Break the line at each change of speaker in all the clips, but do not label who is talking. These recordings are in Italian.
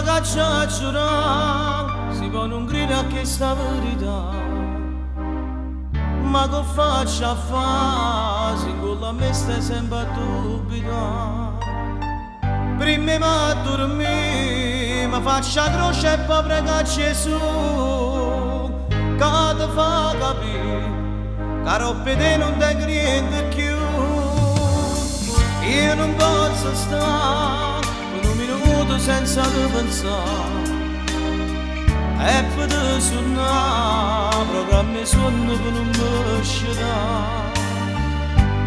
una caccia a giurare, si pone un grido a questa verità. Ma che faccio a fare, singolo a me stai sempre a dubitare. Prima mi addormi, mi faccio la croce e poi prego a Gesù, che ti fa capire, che roba te non ti crede più. Io non posso stare un minuto senza te pensare, e per te suonare, programmi sonno per non mi scivolare.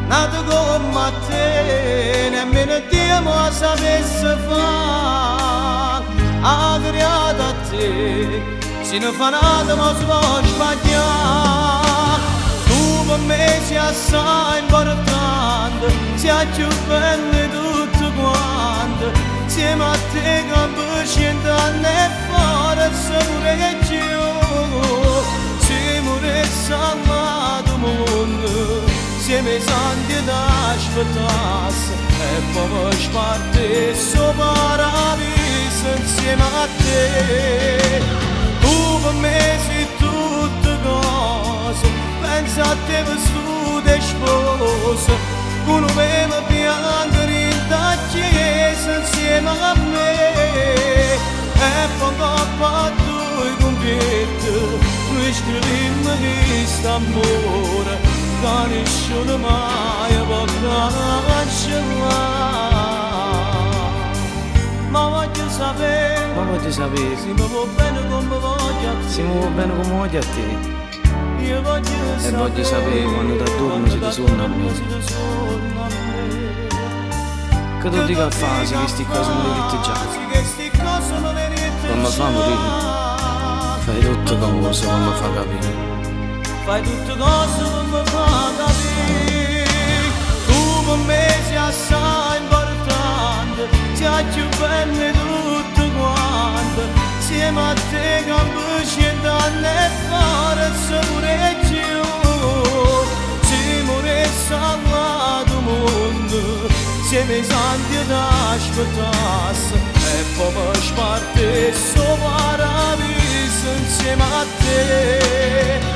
Nato come te, nemmeno Dio mi sapesse fare, ha creato a te, se non fa nada ma si può sbagliare. Tu per me sei assai importante, sei più bella di tutte quante, insieme a te campo 100 anni e forse pure più. Siamo resti al mondo, insieme ai santi d'aspettasse, e poi sparte sopra paradiso insieme a te. Tu per me sei tutte cose, pensa a te per studio e sposa, con un velo bianco in da chiesa insieme a me. E poi coppa due convitti, noi scrivimmo questo amore, che nessuno mai può cancellare. Ma voglio sapere, se mi va bene come voglio a te,
se mi va bene come voglio a te.
Io voglio
sapere quando ti addormi se ti suona a me. Che tu dica a fare se queste cose non le dite già, come fa a morire, fai tutte cose come fa capire.
Fai tutte cose che mi fa capire. Tu per me sei assai importante, sei più bella di tutte quante, insieme a te campo 100 anni e forse pure più. Siamo resti al lato mondo, insieme ai santi d'aspettasse, e poi sparte sopra paradiso insieme a te.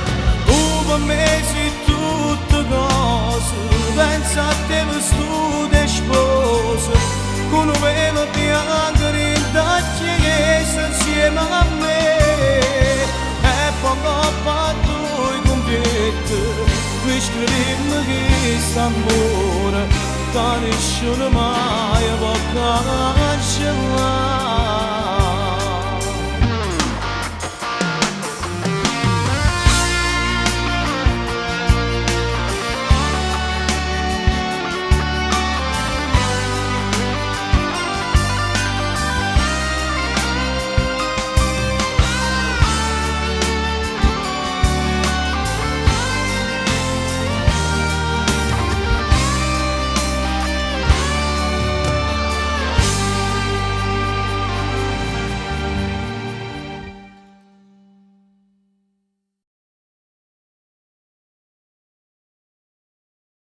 Per me sei tutte cose, pensa a te per studio e sposa, con un velo bianco in da chiesa insieme a me. E poi coppa due convitti, noi scrivimmo questo amore, che nessuno mai